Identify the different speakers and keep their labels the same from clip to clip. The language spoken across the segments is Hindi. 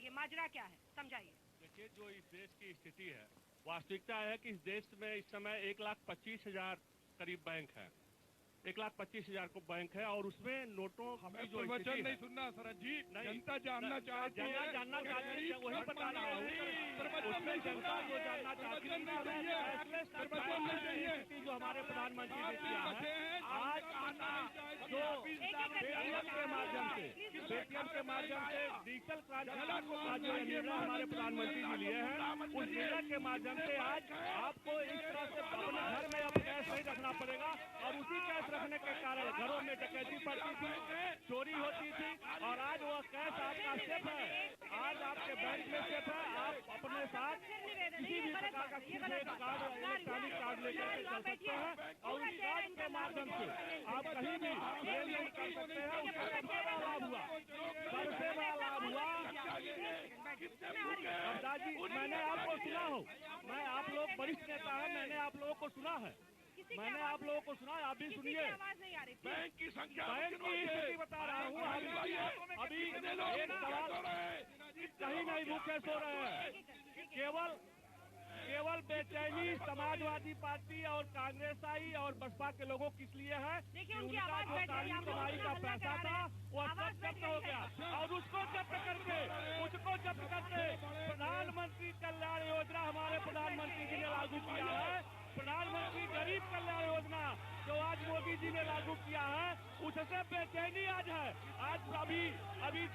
Speaker 1: बताइए माजरा क्या है, समझाइए।
Speaker 2: देखिए, जो इस देश की स्थिति है, वास्तविकता है कि इस देश में इस समय 1,25,000 करीब बैंक है, 1,25,000 को बैंक है, और उसमें नोटों
Speaker 3: हमें
Speaker 2: की जो
Speaker 3: प्रवचन नहीं सुनना शरद जी, जनता जानना चाहती है,
Speaker 2: जानना चाहती है, वही बता रहा हूँ। उसमें जनता जो जानना चाहती है जो हमारे प्रधानमंत्री ने किया है, आज जो पेटीएम के माध्यम से डिजिटल क्रांति का जो निर्णय हमारे प्रधानमंत्री जी लिए हैं, उस निर्णय के माध्यम से आज आपको इस तरह से अपने घर में अब कैश नहीं रखना पड़ेगा, और उसी कैश रखने के कारण घरों में डकैती पड़ती थी, चोरी होती थी, और आज वो कैश आपका सेफ है, आज आपके बैंक में सेफ है। आप अपने साथ किसी भी प्रकार का कार्ड, इलेक्ट्रॉनिक कार्ड लेकर के चल सकते हैं, और उस कार्ड के माध्यम से आप कहीं भी लेन देन कर सकते हैं। उसका सबसे बड़ा लाभ हुआ, सबसे बड़ा लाभ हुआ। जी, मैंने आपको सुना हो, मैं आप लोग वरिष्ठ नेता है, मैंने आप लोगों को सुना है, मैंने आप लोगों को सुना है, आप भी सुनिए। बैंक की संख्या, बैंक की स्थिति बता रहा हूँ। अभी एक सवाल, कहीं नहीं भूखे सो रहे हैं, केवल बेचैनी समाजवादी पार्टी और कांग्रेसाई और बसपा के लोगों किस लिए है कि उनका जो काली कमाई का पैसा था वो सब जब्त हो गया, और उसको जब्त करके प्रधानमंत्री कल्याण योजना हमारे प्रधानमंत्री जी ने लागू किया है। प्रधानमंत्री गरीब कल्याण योजना जो आज मोदी जी ने लागू किया है, उससे बेचैनी आज है। आज अभी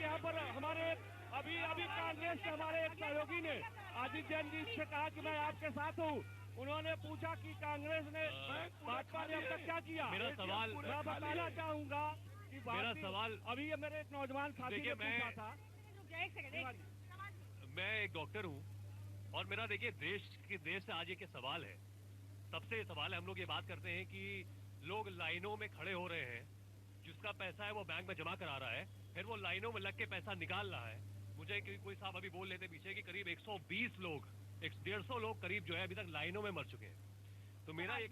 Speaker 2: यहाँ पर हमारे अभी कांग्रेस के हमारे एक सहयोगी ने आदित्य जैन जी से कहा कि मैं आपके साथ हूँ। उन्होंने पूछा कि कांग्रेस ने, भाजपा ने अब तक क्या किया।
Speaker 4: मेरा सवाल
Speaker 2: मैं बताना चाहूंगा कि
Speaker 4: मेरा सवाल,
Speaker 2: अभी मेरे एक नौजवान साथी ने पूछा था।
Speaker 4: मैं एक डॉक्टर हूँ, और मेरा देखिए देश से आज एक सवाल है, सबसे सवाल है। हम लोग ये बात करते हैं कि लोग लाइनों में खड़े हो रहे हैं, जिसका पैसा है वो बैंक में जमा करा रहा है, फिर वो लाइनों में लग के पैसा निकाल रहा है। मुझे कोई साहब अभी बोल लेते पीछे कि करीब 120 लोग, 150 लोग करीब जो है अभी तक लाइनों में मर चुके हैं। तो मेरा ये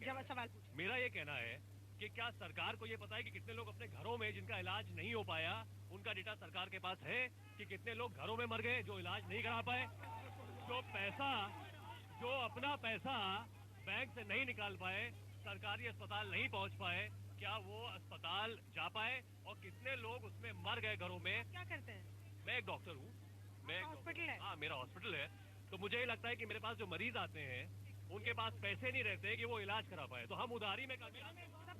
Speaker 4: कहना है कि क्या सरकार को ये पता है कि कितने लोग अपने घरों में जिनका इलाज नहीं हो पाया, उनका डेटा सरकार के पास है कि कितने लोग घरों में मर गए जो इलाज नहीं करा पाए, जो अपना पैसा बैंक से नहीं निकाल पाए, सरकारी अस्पताल नहीं पहुंच पाए, क्या वो अस्पताल जा पाए, और कितने लोग उसमें मर गए घरों में।
Speaker 1: क्या करते हैं?
Speaker 4: मैं एक डॉक्टर हूँ,
Speaker 1: हॉस्पिटल है।
Speaker 4: हाँ, मेरा हॉस्पिटल है। तो मुझे ये लगता है कि मेरे पास जो मरीज आते हैं उनके पास पैसे नहीं रहते कि वो इलाज करा पाए, तो हम उधारी में
Speaker 1: सबसे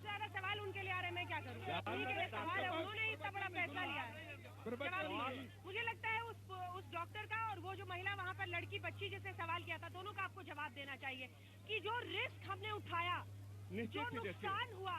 Speaker 1: ज्यादा सवाल उनके लिए आ रहे हैं, मैं क्या करूँ, उनके लिए सवाल है, उन्होंने इतना बड़ा पैसा लिया है। मुझे लगता है उस डॉक्टर का और वो जो महिला वहाँ पर लड़की बच्ची जिससे सवाल किया था, दोनों का आपको जवाब देना चाहिए कि जो रिस्क हमने उठाया, जो नुकसान हुआ,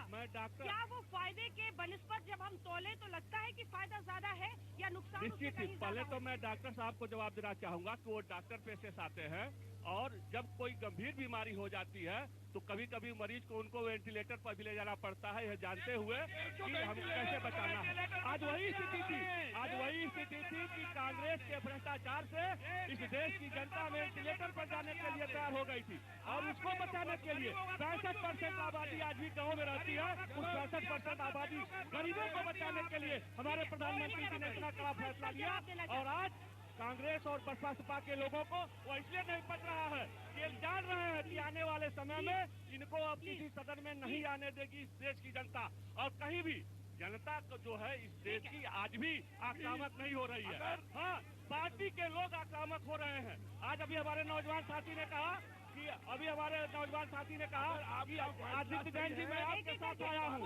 Speaker 1: क्या वो फायदे के बनिस्बत जब हम तोले तो लगता है कि फायदा ज्यादा है या नुकसान?
Speaker 2: निश्चित। पहले तो मैं डॉक्टर साहब को जवाब देना चाहूंगा कि वो डॉक्टर पेशे से आते हैं, और जब कोई गंभीर बीमारी हो जाती है तो कभी कभी मरीज को उनको वेंटिलेटर पर भी ले जाना पड़ता है, यह जानते हुए कि हम कैसे बचाना है। आज वही स्थिति थी कि कांग्रेस के भ्रष्टाचार से इस देश की जनता वेंटिलेटर पर जाने के लिए तैयार हो गई थी, और उसको बचाने के लिए 65% आबादी आज भी गाँव में रहती है। उस 65% आबादी गरीबों को बचाने के लिए हमारे प्रधानमंत्री जी ने इतना कड़ा फैसला लिया, और आज कांग्रेस और बसपा के लोगों को वो इसलिए नहीं पच रहा है कि ये जान रहे हैं कि आने वाले समय में इनको अब किसी सदन में नहीं आने देगी इस देश की जनता, और कहीं भी जनता को जो है इस देश की आज भी आक्रामक नहीं हो रही है। हाँ, पार्टी के लोग आक्रामक हो रहे हैं। आज अभी हमारे नौजवान साथी ने कहा कि आदित्य जैन जी मैं आपके साथ आया हूँ,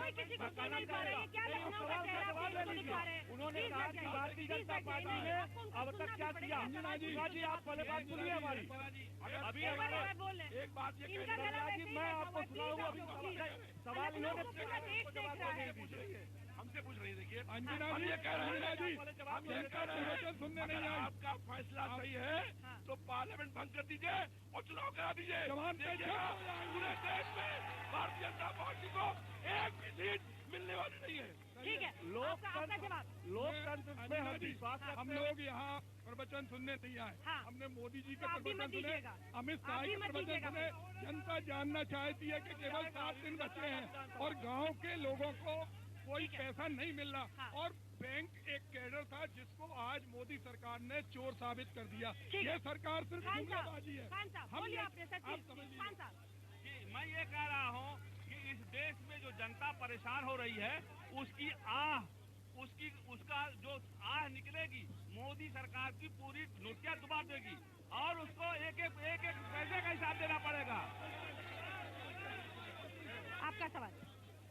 Speaker 2: उन्होंने कहा कि भारतीय जनता पार्टी ने अब तक क्या किया। जी, आप पहले बात सुनिए हमारी। अभी हमारे एक बात ये मैं आपको सुनाऊंगा, अभी सवाल इन्होंने हमसे पूछ रही, देखिए हम ये कह रहे हैं सुनने नहीं आए। आपका फैसला सही है तो पार्लियामेंट भंग कर दीजिए और चुनाव करा दीजिए। पूरे देश में भारतीय जनता पार्टी को एक भी सीट मिलने वाली नहीं है।
Speaker 1: ठीक है,
Speaker 2: लोकतंत्र में हम विश्वास,
Speaker 3: हम लोग यहाँ प्रवचन सुनने नहीं आए। हमने मोदी जी के प्रवचन सुने, अमित शाह के प्रवचन सुने। जनता जानना चाहती है कि केवल 7 दिन बचे हैं और गाँव के लोगों को कोई पैसा नहीं मिल रहा, और बैंक एक कैडर था जिसको आज मोदी सरकार ने चोर साबित कर दिया। ये सरकार सिर्फ जुमलाबाजी है।
Speaker 2: मैं ये कह रहा हूँ कि इस देश में जो जनता परेशान हो रही है उसका जो आह निकलेगी, मोदी सरकार की पूरी नोटियां दुबा देगी और उसको एक एक पैसे का हिसाब देना पड़ेगा।
Speaker 1: आपका सवाल?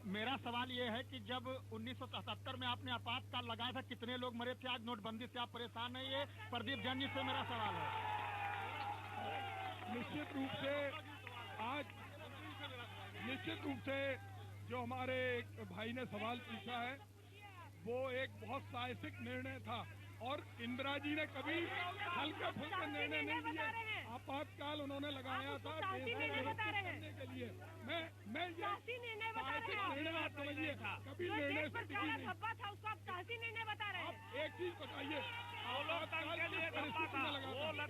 Speaker 5: मेरा सवाल ये है कि जब 1977 में आपने आपातकाल लगाया था, कितने लोग मरे थे? आज नोटबंदी से आप परेशान हैं? ये प्रदीप जैन जी से मेरा सवाल है।
Speaker 3: निश्चित रूप से जो हमारे भाई ने सवाल पूछा है वो एक बहुत साहसिक निर्णय था और इंदिरा जी ने कभी हल्के फुल्के निर्णय नहीं लिए। आपातकाल उन्होंने लगाया था देश करने के लिए। मैं ये निर्णय आप समझिए, कभी निर्णय से टिकी नहीं।
Speaker 1: उसको आप साहसी निर्णय बता रहे हैं।
Speaker 3: एक चीज बताइए,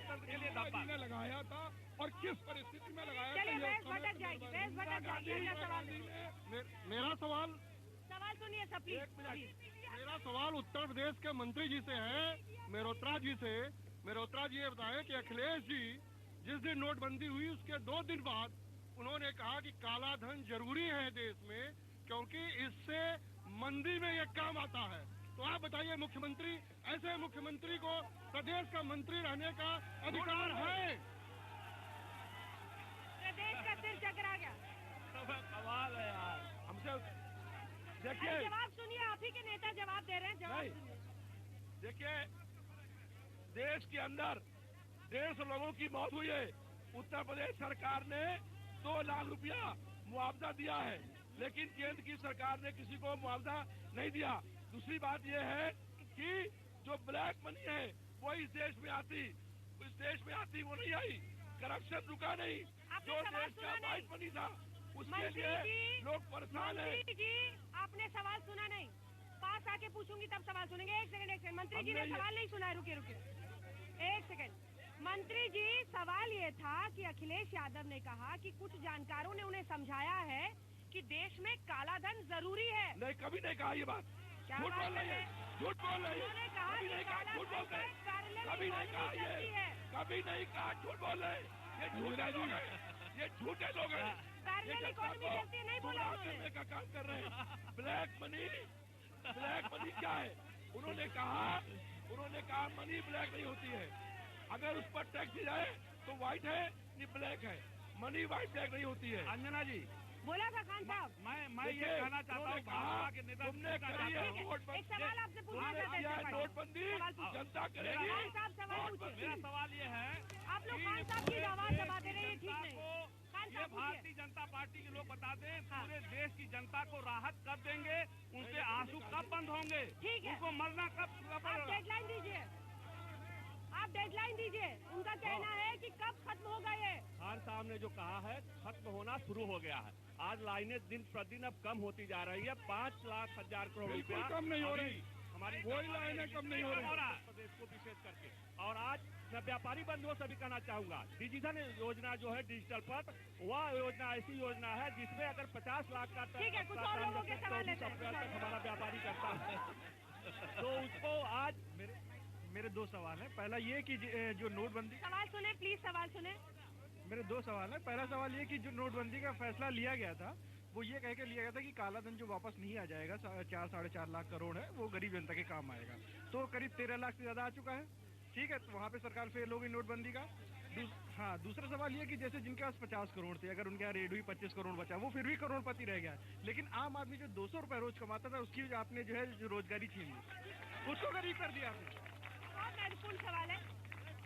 Speaker 3: परिस्थिति ने लगाया था और किस परिस्थिति में लगाया था?
Speaker 5: मेरा सवाल
Speaker 1: सुनिए सब प्लीज।
Speaker 5: मेरा सवाल उत्तर प्रदेश के मंत्री जी से है, मेहरोत्रा जी से। मेहरोत्रा जी ये बताएं कि अखिलेश जी जिस दिन नोटबंदी हुई उसके 2 दिन बाद उन्होंने कहा कि काला धन जरूरी है देश में क्योंकि इससे मंदी में ये काम आता है। तो आप बताइए, मुख्यमंत्री, ऐसे मुख्यमंत्री को प्रदेश का मंत्री रहने का अधिकार है?
Speaker 1: प्रदेश का सिर चकरा गया।
Speaker 2: सवाल है यार, हमसे देखिए।
Speaker 1: जवाब सुनिए, आप ही के नेता जवाब दे रहे हैं, जवाब सुनिए।
Speaker 2: देखिए, देश के अंदर 150 लोगों की मौत हुई है। उत्तर प्रदेश सरकार ने 2 लाख रुपया मुआवजा दिया है, लेकिन केंद्र की सरकार ने किसी को मुआवजा नहीं दिया। दूसरी बात यह है कि जो ब्लैक मनी है वो इस देश में आती वो नहीं आई। करप्शन रुका नहीं। जो देश का वाइट मनी था उसके लिए लोग परेशान है।
Speaker 1: मंत्री जी, आपने सवाल सुना नहीं। पास आके पूछूंगी तब सवाल सुनेंगे। एक सेकंड। मंत्री जी ने सवाल नहीं सुना है। रुकिए 1 सेकंड। मंत्री जी, सवाल ये था कि अखिलेश यादव ने कहा कि कुछ जानकारों ने उन्हें समझाया है कि देश में काला धन जरूरी है।
Speaker 2: नहीं, कभी नहीं कहा ये बात।
Speaker 1: क्या
Speaker 2: झूठ बोल रही है। झूठ बोल रही है।
Speaker 1: उन्होंने कहा
Speaker 2: कभी नहीं कहा, झूठ बोल रहे। कभी नहीं कहा ये, कभी नहीं कहा, झूठ बोल रहे। ये झूठे लोग हैं, ये झूठे लोग हैं।
Speaker 1: पैरेलल इकोनॉमी चलती है, नहीं बोला उन्होंने।
Speaker 2: का काम कर रहे हैं। ब्लैक मनी क्या है? उन्होंने कहा मनी ब्लैक नहीं होती है। अगर उस पर टैक्स दी जाए तो व्हाइट है, ये ब्लैक है। मनी व्हाइट ब्लैक नहीं होती है। अंजना जी
Speaker 1: बोला था खान साहब।
Speaker 2: मैं ये कहना चाहता हूँ, भाजपा के नेता तुमने करी है
Speaker 1: एक सवाल आपसे पूछना था।
Speaker 2: नोटबंदी जनता करेगी।
Speaker 1: खान साहब सवाल पूछिए।
Speaker 2: मेरा सवाल ये है,
Speaker 1: आप लोग खान साहब की आवाज दबा दे रहे हैं, ठीक नहीं।
Speaker 2: ये भारतीय जनता पार्टी के लोग बता दें, पूरे देश की जनता को राहत कब देंगे? उनके आंसू कब बंद होंगे?
Speaker 1: ठीक है।
Speaker 2: उनको मरना कब?
Speaker 1: आप डेडलाइन दीजिए। उनका कहना है कि कब खत्म होगा ये।
Speaker 2: खान साहब ने जो कहा है खत्म होना शुरू हो गया है। आज लाइनें दिन प्रतिदिन अब कम होती जा रही है। 5,00,000 करोड़ रुपया
Speaker 3: कम नहीं हो रही।
Speaker 2: हमारी
Speaker 3: कोई लाइनें कम नहीं हो रही
Speaker 2: प्रदेश को विशेष करके। और आज मैं व्यापारी बंधुओं से भी कहना चाहूंगा, डिजिटल योजना जो है डिजिटल पर, वह योजना ऐसी योजना है जिसमें अगर 50 लाख का
Speaker 1: ठीक है, कुछ और लोगों के सवाल लेते हैं।
Speaker 2: हमारा व्यापारी करता है तो उसको आज मेरे 2 सवाल है। पहला ये कि जो नोटबंदी,
Speaker 1: सवाल सुने प्लीज, सवाल सुने।
Speaker 2: मेरे 2 सवाल है। पहला सवाल ये कि जो नोटबंदी का फैसला लिया गया था वो ये कह के लिया गया था कि काला धन जो वापस नहीं आ जाएगा, 4-4.5 लाख करोड़ है, वो गरीब जनता के काम आएगा। तो करीब 13 लाख से ज्यादा आ चुका है। ठीक है, तो वहाँ पे सरकार फेल होगी नोटबंदी का। हाँ, दूसरा सवाल ये कि जैसे जिनके पास 50 करोड़ थे, अगर उनके यहाँ रेड हुई 25 करोड़ बचा, वो फिर भी करोड़पति रह गया। लेकिन आम आदमी जो 200 रुपए रोज कमाता था उसकी आपने जो है जो रोजगारी छीन ली, उसको गरीब कर दिया आपने।
Speaker 1: बहुत महत्वपूर्ण सवाल है।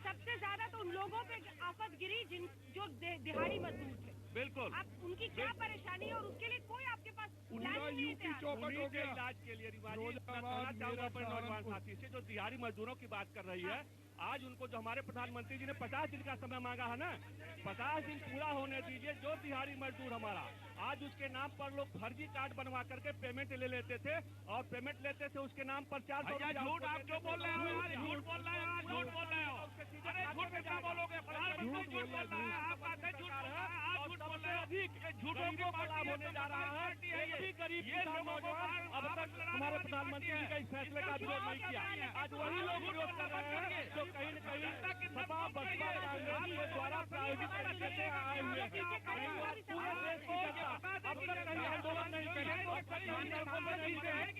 Speaker 1: सबसे ज्यादा तो उन लोगों पे आफत गिरी जो दिहाड़ी मजदूर थे।
Speaker 2: बिल्कुल।
Speaker 1: अब उनकी क्या परेशानी है और उसके लिए कोई आपके पास
Speaker 2: इलाज के लिए नौजवान साथी से जो दिहाड़ी मजदूरों की बात कर रही है, आज उनको जो हमारे प्रधानमंत्री जी ने 50 दिन का समय मांगा है ना, 50 दिन पूरा होने दीजिए। जो दिहाड़ी मजदूर हमारा आज उसके नाम पर लोग फर्जी कार्ड बनवा करके पेमेंट ले लेते थे और पेमेंट लेते थे उसके नाम पर 400
Speaker 6: झूठ आप क्यों बोल रहे हो? झूठ बोल रहे हो, झूठ बोल रहे हो। अरे झूठ क्या बोलोगे? प्रधानमंत्री झूठ बोल रहा है, आप बातें झूठ बोल रहे हैं, आप झूठ बोल रहे हो।
Speaker 2: झूठों को लाभ होने जा रहा है। एक भी गरीब किसान नौजवान अब तक हमारे प्रधानमंत्री जी का इस फैसले का विरोध नहीं किया। आज वही लोग विरोध कर रहे हैं जो कहीं न कहीं सपा बसपा कांग्रेस के द्वारा प्रायोजित तरीके से आए हुए हैं। पूरे देश की जनता अब तक कहीं आंदोलन नहीं करे,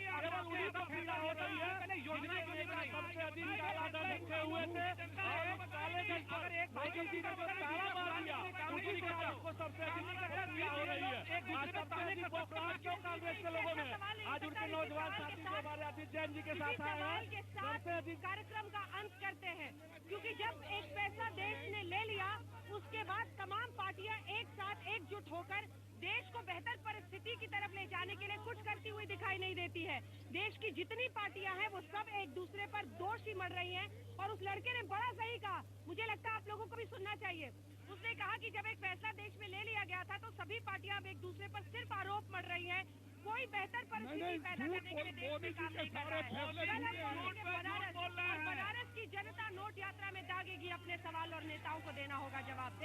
Speaker 2: केवल उन्हीं पर पीड़ा हो रही है। योजना के नेता सबसे अधिक कालाधन रखे हुए थे और काले धन पर मोदी जी ने जो ताला मार दिया उसी के को सबसे अधिक पीड़ा हो रही है। आज सबसे अधिक बदलाव क्यों कांग्रेस के लोगों ने आज उनके नौजवान साथी जो हमारे आदित्य जैन जी के साथ आए हैं सबसे अधिक
Speaker 1: कार्यक्रम का अंत करते हैं, क्योंकि जब एक पैसा देश ने ले लिया उसके बाद तमाम पार्टियां एक साथ एकजुट होकर देश को बेहतर परिस्थिति की तरफ ले जाने के लिए कुछ करती हुई दिखाई नहीं देती है। देश की जितनी पार्टियां हैं वो सब एक दूसरे पर दोष ही मढ़ रही हैं। और उस लड़के ने बड़ा सही कहा, मुझे लगता है आप लोगों को भी सुनना चाहिए। उसने कहा कि जब एक फैसला देश में ले लिया गया था तो सभी पार्टियां अब एक दूसरे पर सिर्फ आरोप मढ़ रही हैं, कोई बेहतर परिस्थिति पैदा करने के लिए देश में काम नहीं कर रहा है। बनारस की जनता नोट यात्रा में दागेगी अपने सवाल और नेताओं को देना होगा जवाब।